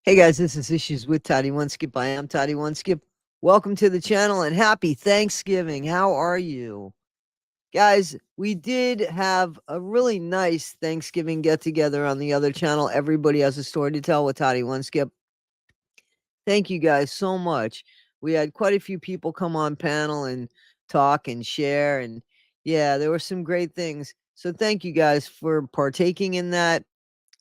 Hey guys, this is Issues with Toddy One Skip. I am Toddy One Skip. Welcome to the channel and happy Thanksgiving. How are you? Guys, we did have a really nice Thanksgiving get together on the other channel. Everybody has a story to tell with Toddy One Skip. Thank you guys so much. We had quite a few people come on panel and talk and share. And yeah, there were some great things. So thank you guys for partaking in that.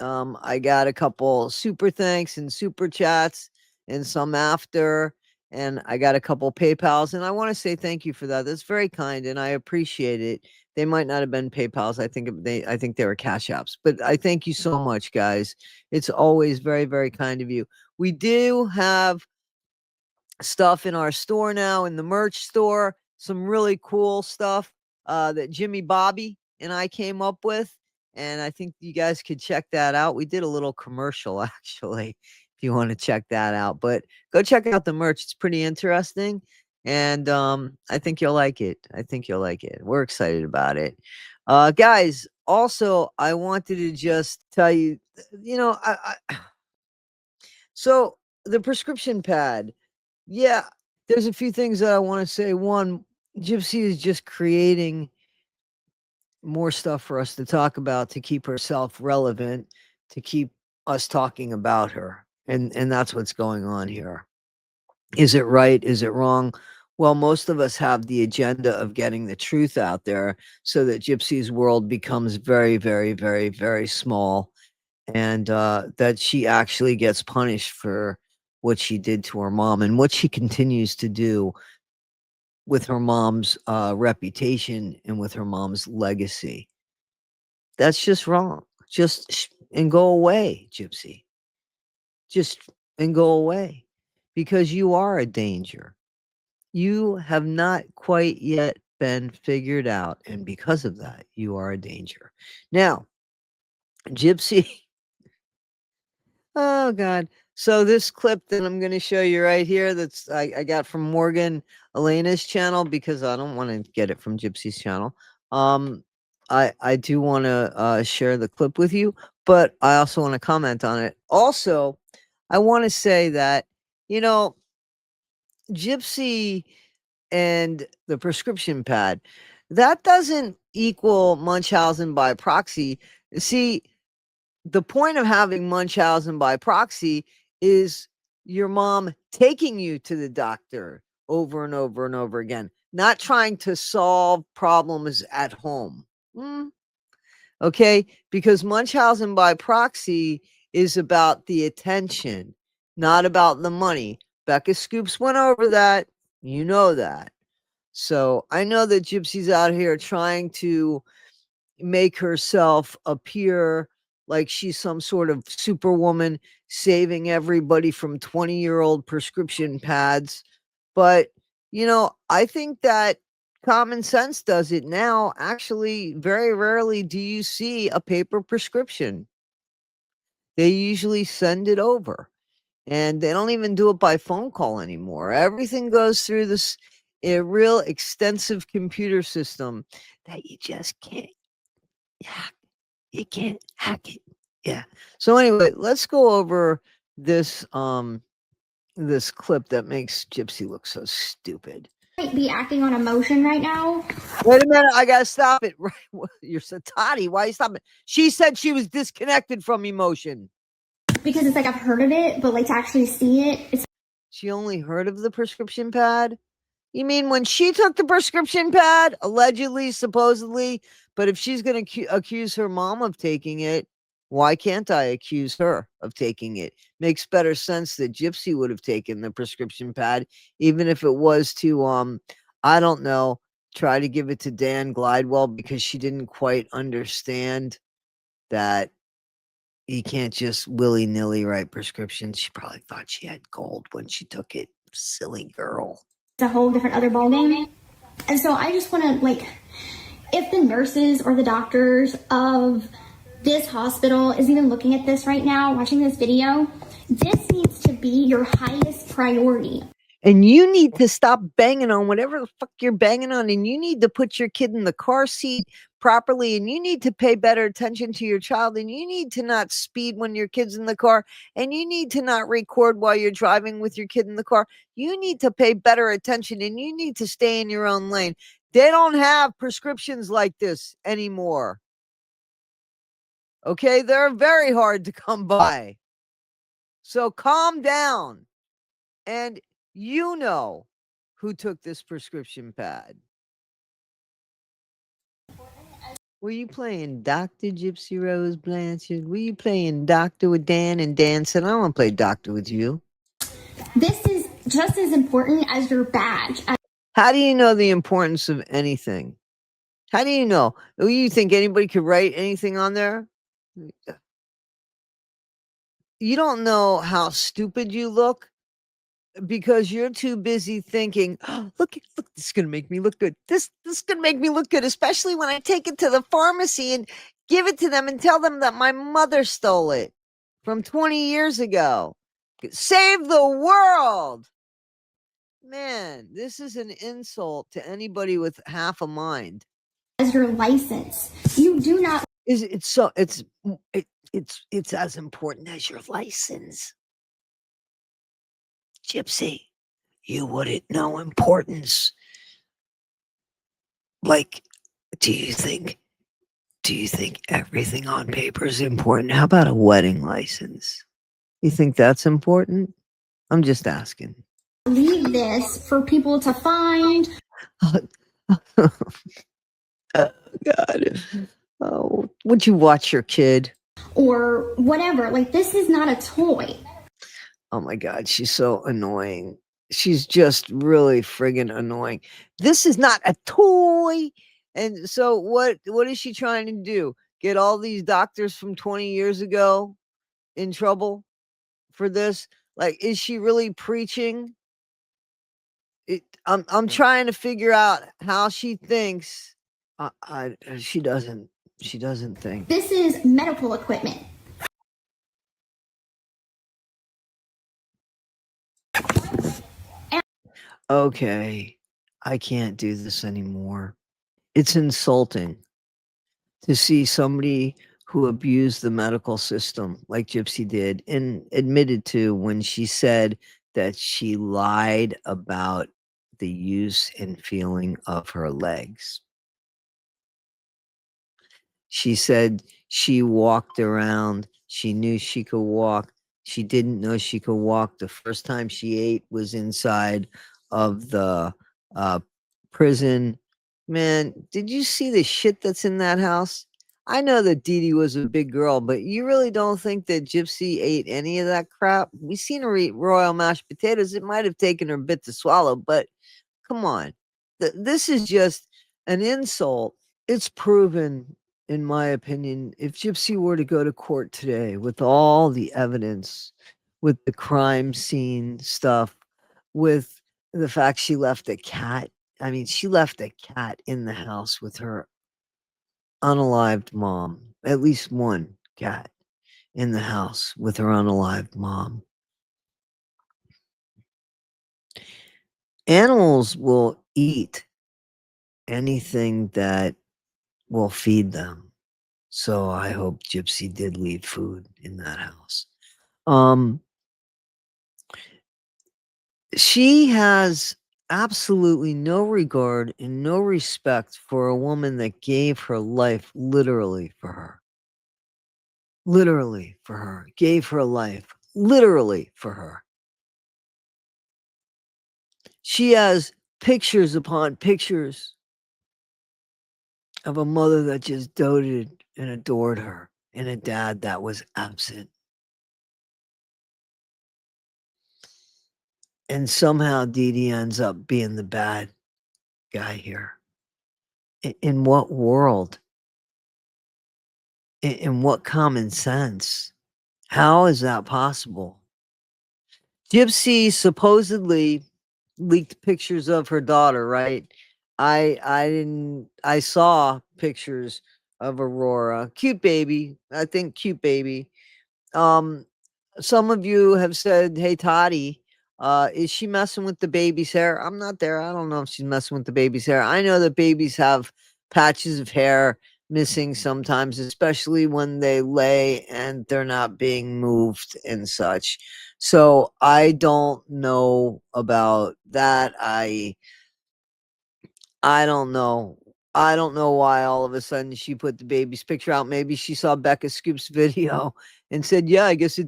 I got a couple super thanks and super chats and some after, and I got a couple PayPals, and I want to say thank you for that. That's very kind, and I appreciate it. They might not have been PayPals. I think they were Cash Apps, but I thank you so much, guys. It's always very, very kind of you. We do have stuff in our store now, in the merch store, some really cool stuff that Jimmy Bobby and I came up with. And I think you guys could check that out. We did a little commercial actually, if you want to check that out. But go check out the merch. It's pretty interesting. And I think you'll like it. I think you'll like it. We're excited about it. Guys, also, I wanted to just tell you, so the prescription pad. Yeah, there's a few things that I want to say. One, Gypsy is just creating more stuff for us to talk about to keep herself relevant, to keep us talking about her. And that's what's going on here. Is it right? Is it wrong? Well, most of us have the agenda of getting the truth out there so that Gypsy's world becomes very, very, very, very small, and that she actually gets punished for what she did to her mom and what she continues to do with her mom's reputation and with her mom's legacy. That's just wrong. And go away, Gypsy. Just and go away, because you are a danger. You have not quite yet been figured out, and because of that, you are a danger. Now, Gypsy. Oh God. So this clip that I'm going to show you right here, that's I got from Morgan Elena's channel, because I don't want to get it from Gypsy's channel. I do want to share the clip with you, but I also want to comment on it. Also, I want to say that, Gypsy and the prescription pad, that doesn't equal Munchausen by proxy. See, the point of having Munchausen by proxy is your mom taking you to the doctor over and over and over again, not trying to solve problems at home. Okay, because Munchausen by proxy is about the attention, not about the money. Becca Scoops went over that. You know that. So I know that Gypsy's out here trying to make herself appear like she's some sort of superwoman saving everybody from 20-year-old prescription pads. But, I think that common sense does it now. Actually, very rarely do you see a paper prescription. They usually send it over, and they don't even do it by phone call anymore. Everything goes through a real extensive computer system that you just can't hack. You can't hack it. Yeah. So anyway, let's go over this this clip that makes Gypsy look so stupid. Might be acting on emotion right now. Wait a minute, I gotta stop it. Right, you're so Toddy. Why are you stopping? She said she was disconnected from emotion. Because it's like I've heard of it, but like to actually see it, She only heard of the prescription pad? You mean when she took the prescription pad, allegedly, supposedly? But if she's going to accuse her mom of taking it, why can't I accuse her of taking it? Makes better sense that Gypsy would have taken the prescription pad, even if it was to, I don't know, try to give it to Dan Glidewell, because she didn't quite understand that you can't just willy-nilly write prescriptions. She probably thought she had gold when she took it. Silly girl. it's a whole different other ballgame. And so I just want to, like, if the nurses or the doctors of this hospital is even looking at this right now, watching this video, this needs to be your highest priority. And you need to stop banging on whatever the fuck you're banging on. And you need to put your kid in the car seat properly. And you need to pay better attention to your child. And you need to not speed when your kid's in the car. And you need to not record while you're driving with your kid in the car. You need to pay better attention and you need to stay in your own lane. They don't have prescriptions like this anymore. Okay. They're very hard to come by. So calm down. And you know who took this prescription pad. Were you playing Dr. Gypsy Rose Blanchard? Were you playing doctor with Dan and Dan said, I want to play doctor with you? This is just as important as your badge. How do you know the importance of anything? How do you know? Do you think anybody could write anything on there? You don't know how stupid you look because you're too busy thinking, oh, look, this is going to make me look good. This is going to make me look good, especially when I take it to the pharmacy and give it to them and tell them that my mother stole it from 20 years ago. Save the world. Man, this is an insult to anybody with half a mind. As your license, you do not. It's as important as your license. Gypsy, you wouldn't know importance. Like, do you think everything on paper is important? How about a wedding license? You think that's important? I'm just asking. Leave this for people to find. Oh, God. Oh, would you watch your kid? Or whatever. Like, this is not a toy. Oh my God, she's so annoying. She's just really friggin' annoying. This is not a toy. And so what is she trying to do? Get all these doctors from 20 years ago in trouble for this? Like, is she really preaching? I'm trying to figure out how she thinks. She doesn't think. This is medical equipment. Okay, I can't do this anymore. It's insulting to see somebody who abused the medical system like Gypsy did and admitted to when she said that she lied about the use and feeling of her legs. She said she walked around. She knew she could walk. She didn't know she could walk. The first time she ate was inside of the prison. Man, did you see the shit that's in that house? I know that Dee Dee was a big girl, but you really don't think that Gypsy ate any of that crap? We seen her eat royal mashed potatoes. It might have taken her a bit to swallow, but come on. This is just an insult. It's proven, in my opinion, if Gypsy were to go to court today with all the evidence, with the crime scene stuff, with the fact she left a cat. I mean, she left a cat in the house with her unalived mom, at least one cat in the house with her unalived mom. Animals will eat anything that will feed them. So I hope Gypsy did leave food in that house. She has absolutely no regard and no respect for a woman that gave her life literally for her. Literally for her. Gave her life literally for her. She has pictures upon pictures of a mother that just doted and adored her and a dad that was absent. And somehow Dee Dee ends up being the bad guy here. In what world? In what common sense? How is that possible? Gypsy supposedly leaked pictures of her daughter, right? I saw pictures of Aurora. Cute baby. I think cute baby. Some of you have said, hey Toddy, Is she messing with the baby's hair? I'm not there. I don't know if she's messing with the baby's hair. I know that babies have patches of hair missing sometimes, especially when they lay and they're not being moved and such. So I don't know about that. I don't know. I don't know why all of a sudden she put the baby's picture out. Maybe she saw Becca Scoop's video and said, "Yeah, I guess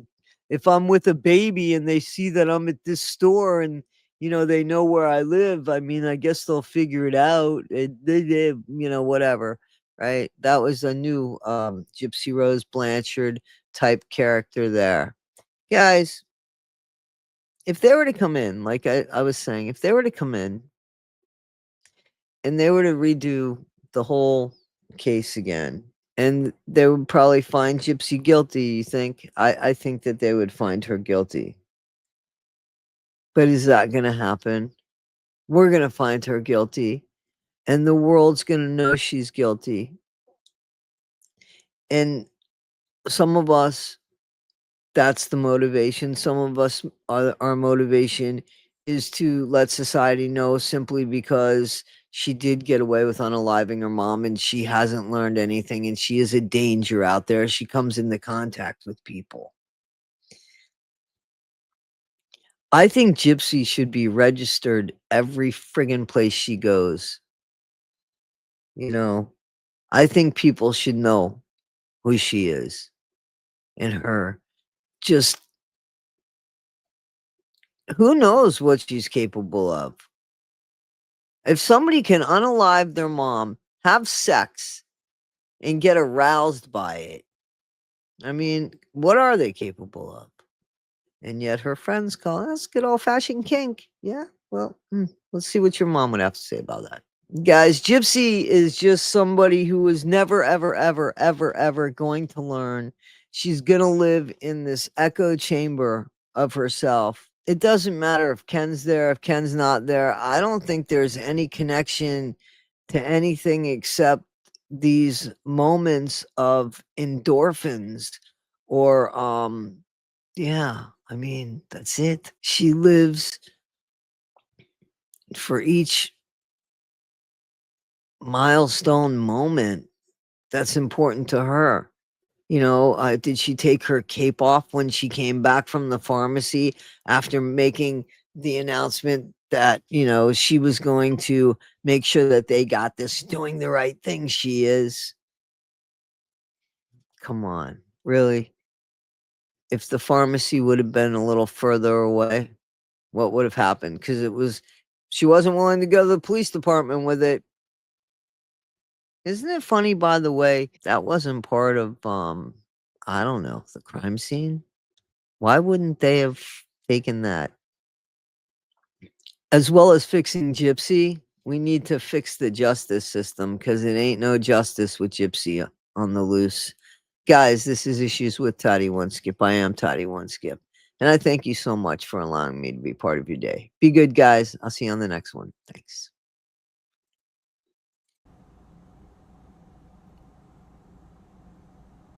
if I'm with a baby and they see that I'm at this store and they know where I live, I mean, I guess they'll figure it out. Whatever." Right? That was a new Gypsy Rose Blanchard type character there. Guys, if they were to come in, like I was saying, if they were to come in and they were to redo the whole case again, and they would probably find Gypsy guilty, you think? I think that they would find her guilty. But is that gonna happen? We're gonna find her guilty, and the world's gonna know she's guilty. And some of us, that's the motivation. Some of us, our motivation is to let society know simply because she did get away with unaliving her mom and she hasn't learned anything and she is a danger out there. She comes into contact with people. I think Gypsy should be registered every friggin' place she goes. I think people should know who she is and her. Just who knows what she's capable of. If somebody can unalive their mom, have sex, and get aroused by it, I mean, what are they capable of? And yet her friends call it, that's good old fashioned kink. Yeah, well, let's see what your mom would have to say about that. Guys, Gypsy is just somebody who is never, ever, ever, ever, ever going to learn. She's going to live in this echo chamber of herself. It doesn't matter if Ken's there, if Ken's not there. I don't think there's any connection to anything except these moments of endorphins or yeah, I mean, that's it. She lives for each milestone moment that's important to her. Did she take her cape off when she came back from the pharmacy after making the announcement that, she was going to make sure that they got this, doing the right thing? She is. Come on, really? If the pharmacy would have been a little further away, what would have happened? Because she wasn't willing to go to the police department with it. Isn't it funny, by the way, that wasn't part of, I don't know, the crime scene? Why wouldn't they have taken that? As well as fixing Gypsy, we need to fix the justice system because it ain't no justice with Gypsy on the loose. Guys, this is Issues with Toddy One Skip. I am Toddy One Skip. And I thank you so much for allowing me to be part of your day. Be good, guys. I'll see you on the next one. Thanks.